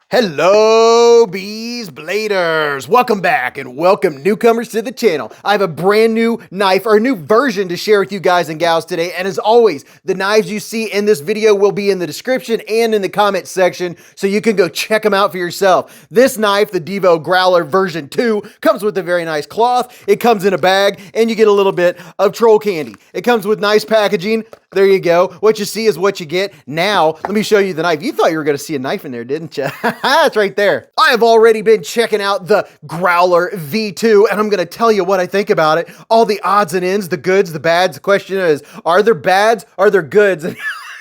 Hello, Beez Bladers. Welcome back and welcome newcomers to the channel. I have a brand new knife or a new version to share with you guys and gals today. And as always, the knives you see in this video will be in the description and in the comment section, so you can go check them out for yourself. This knife, the Devo Growler version 2, comes with a very nice cloth. It comes in a bag and you get a little bit of troll candy. It comes with nice packaging. There you go. What you see is what you get. Now, let me show you the knife. You thought you were going to see a knife in there, didn't you? It's right there. I have already been checking out the Growler V2, and I'm going to tell you what I think about it. All the odds and ends, the goods, the bads. The question is, are there bads? Are there goods? And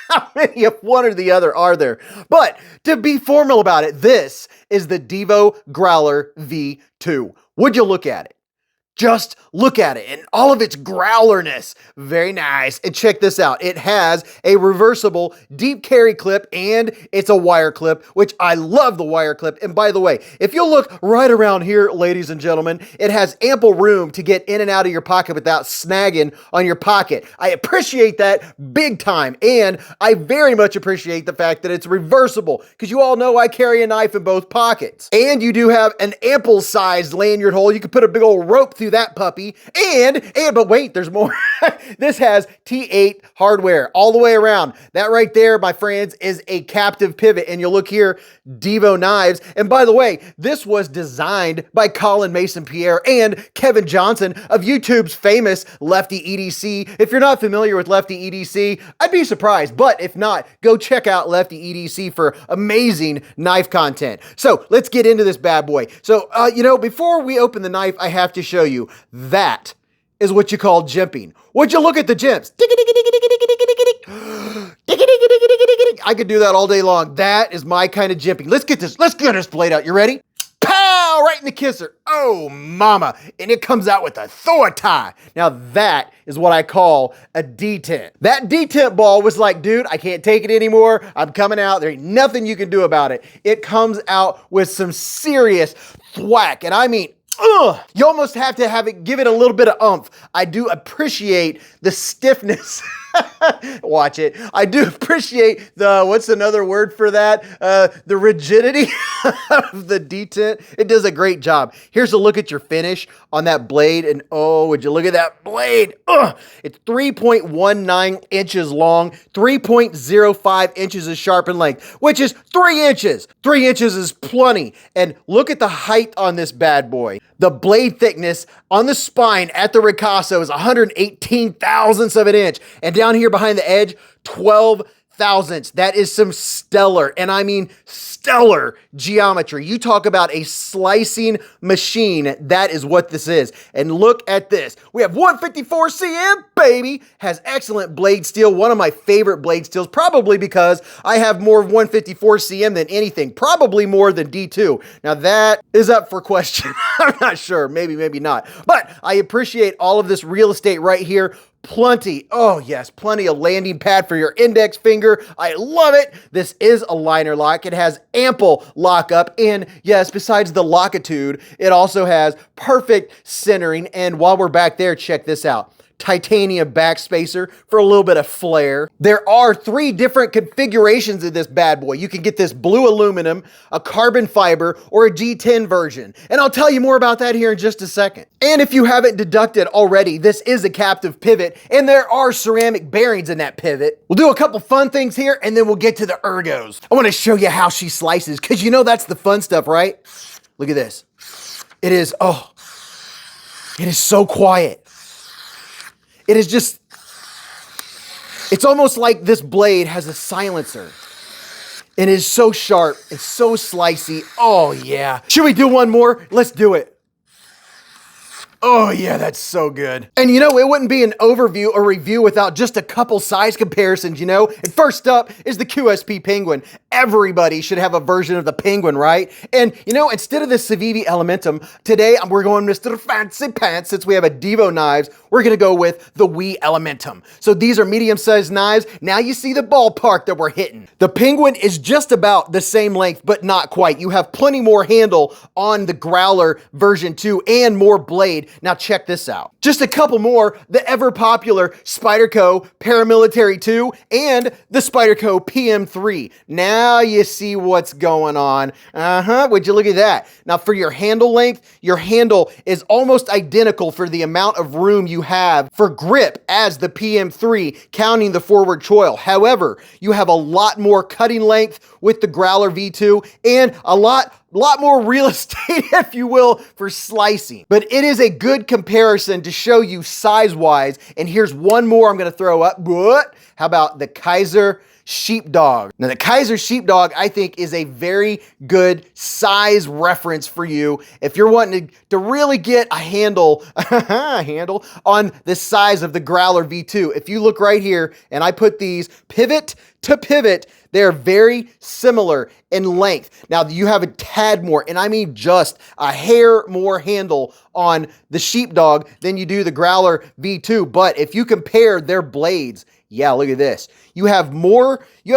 how many of one or the other are there? But to be formal about it, this is the Devo Growler V2. Would you look at it? Just look at it and all of its growlerness. Very nice. And check this out. It has a reversible deep carry clip and it's a wire clip, which I love the wire clip. And by the way, if you'll look right around here, ladies and gentlemen, it has ample room to get in and out of your pocket without snagging on your pocket. I appreciate that big time. And I very much appreciate the fact that it's reversible, because you all know I carry a knife in both pockets. And you do have an ample sized lanyard hole. You can put a big old rope through that puppy. But wait, there's more. This has T8 hardware all the way around. That right there, my friends, is a captive pivot. And you'll look here, Devo knives. And by the way, this was designed by Colin Mason Pierre and Kevin Johnson of YouTube's famous Lefty EDC. If you're not familiar with Lefty EDC, I'd be surprised. But if not, go check out Lefty EDC for amazing knife content. So let's get into this bad boy. So, before we open the knife, I have to show you that is what you call jimping. Would you look at the jimps? I could do that all day long. That is my kind of jimping. Let's get this blade out. You ready? Pow! Right in the kisser. Oh, mama. And it comes out with authority. Now that is what I call a detent. That detent ball was like, dude, I can't take it anymore. I'm coming out. There ain't nothing you can do about it. It comes out with some serious thwack. And I mean, you almost have to give it a little bit of oomph. I do appreciate the stiffness. Watch it. I do appreciate what's another word for that? The rigidity of the detent. It does a great job. Here's a look at your finish on that blade. And oh, would you look at that blade? It's 3.19 inches long, 3.05 inches of sharpened length, which is 3 inches. 3 inches is plenty. And look at the height on this bad boy. The blade thickness on the spine at the ricasso is 118 thousandths of an inch. And down here behind the edge, 12 thousandths. That is some stellar, and I mean stellar geometry. You talk about a slicing machine. That is what this is. And look at this. We have 154 cm, baby. Has excellent blade steel. One of my favorite blade steels, probably because I have more of 154 cm than anything. Probably more than D2. Now that is up for question. I'm not sure. Maybe, maybe not. But I appreciate all of this real estate right here. Plenty, oh yes, plenty of landing pad for your index finger. I love it. This is a liner lock. It has ample lockup, and yes, besides the lockitude, it also has perfect centering. And while we're back there, check this out. Titanium backspacer for a little bit of flair. There are 3 different configurations of this bad boy. You can get this blue aluminum, a carbon fiber, or a G10 version. And I'll tell you more about that here in just a second. And if you haven't deducted already, this is a captive pivot, and there are ceramic bearings in that pivot. We'll do a couple fun things here, and then we'll get to the ergos. I want to show you how she slices, because you know that's the fun stuff, right? Look at this. It is so quiet. It is just, it's almost like this blade has a silencer. It is so sharp. It's so slicey. Oh yeah. Should we do one more? Let's do it. Oh yeah, that's so good. And you know, it wouldn't be an overview or review without just a couple size comparisons, you know? And first up is the QSP Penguin. Everybody should have a version of the Penguin, right? And you know, instead of the Civivi Elementum, today we're going Mr. Fancy Pants. Since we have a Devo knives, we're gonna go with the Wii Elementum. So these are medium-sized knives. Now you see the ballpark that we're hitting. The Penguin is just about the same length, but not quite. You have plenty more handle on the Growler version 2 and more blade. Now check this out. Just a couple more, the ever popular Spyderco Paramilitary 2 and the Spyderco PM3. Now you see what's going on. Would you look at that? Now for your handle length, your handle is almost identical for the amount of room you have for grip as the PM3, counting the forward choil. However, you have a lot more cutting length with the Growler V2 and a lot more real estate, if you will, for slicing. But it is a good comparison to show you size-wise. And here's one more I'm gonna throw up. What? How about the KIZER SHEEPDOG? Now the KIZER SHEEPDOG, I think, is a very good size reference for you if you're wanting to really get a handle on the size of the Growler V2. If you look right here, and I put these pivot to pivot, they're very similar in length. Now you have a tad more, and I mean just a hair more handle on the SHEEPDOG than you do the Growler V2. But if you compare their blades, yeah, look at this. You have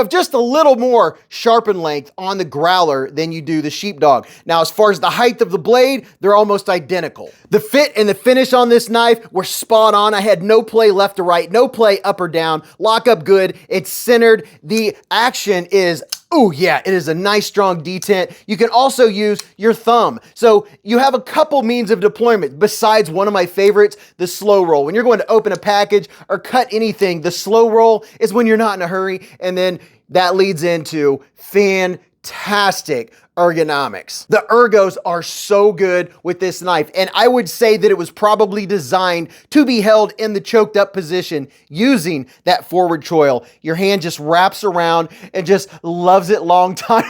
just a little more sharpen length on the Growler than you do the SHEEPDOG. Now, as far as the height of the blade, they're almost identical. The fit and the finish on this knife were spot on. I had no play left to right, no play up or down. Lock up good. It's centered. The action is, oh yeah, it is a nice strong detent. You can also use your thumb. So you have a couple means of deployment besides one of my favorites, the slow roll. When you're going to open a package or cut anything, the slow roll is when you're not in a hurry. And then that leads into fantastic ergonomics. The ergos are so good with this knife, and I would say that it was probably designed to be held in the choked up position using that forward choil. Your hand just wraps around and just loves it long time.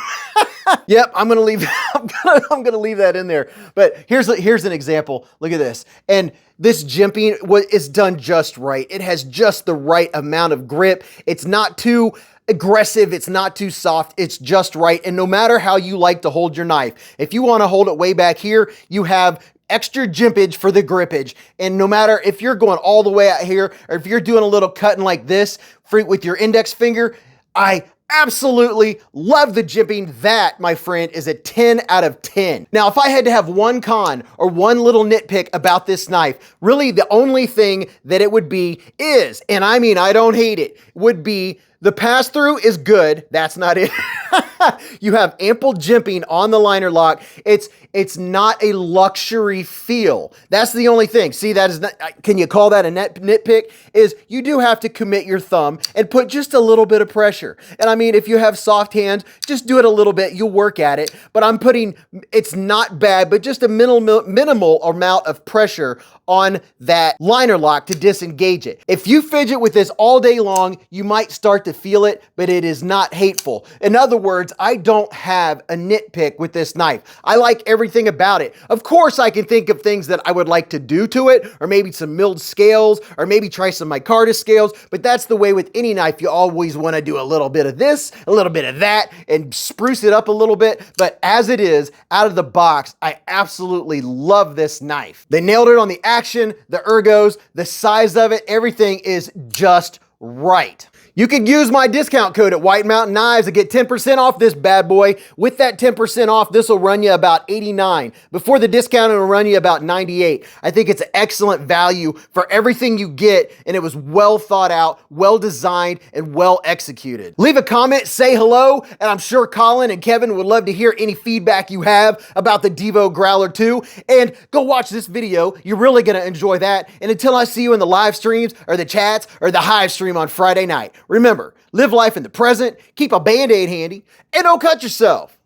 Yep, I'm gonna leave that in there. But here's an example. Look at this. And this jimping is done just right. It has just the right amount of grip. It's not too aggressive, it's not too soft, it's just right. And no matter how you like to hold your knife, if you want to hold it way back here, you have extra jimpage for the grippage. And no matter if you're going all the way out here or if you're doing a little cutting like this with your index finger, I absolutely love the jimping. That, my friend, is a 10 out of 10. Now, if I had to have one con or one little nitpick about this knife, really the only thing that it would be is, and I mean, I don't hate it, would be the pass-through is good. That's not it. You have ample jimping on the liner lock. It's not a luxury feel. That's the only thing. See, that is not, can you call that a nitpick? Is you do have to commit your thumb and put just a little bit of pressure. And I mean, if you have soft hands, just do it a little bit. You'll work at it. But I'm putting, it's not bad, but just a minimal amount of pressure on that liner lock to disengage it. If you fidget with this all day long, you might start to feel it, but it is not hateful. In other words, I don't have a nitpick with this knife. I like everything about it. Of course, I can think of things that I would like to do to it, or maybe some milled scales, or maybe try some micarta scales, but that's the way with any knife. You always want to do a little bit of this, a little bit of that, and spruce it up a little bit. But as it is, out of the box, I absolutely love this knife. They nailed it on the action, the ergos, the size of it, everything is just right. You could use my discount code at White Mountain Knives to get 10% off this bad boy. With that 10% off, this will run you about $89. Before the discount, it'll run you about $98. I think it's an excellent value for everything you get, and it was well thought out, well designed, and well executed. Leave a comment, say hello, and I'm sure Colin and Kevin would love to hear any feedback you have about the Devo Growler 2. And go watch this video. You're really gonna enjoy that. And until I see you in the live streams or the chats or the hive stream on Friday night, remember, live life in the present, keep a Band-Aid handy, and don't cut yourself.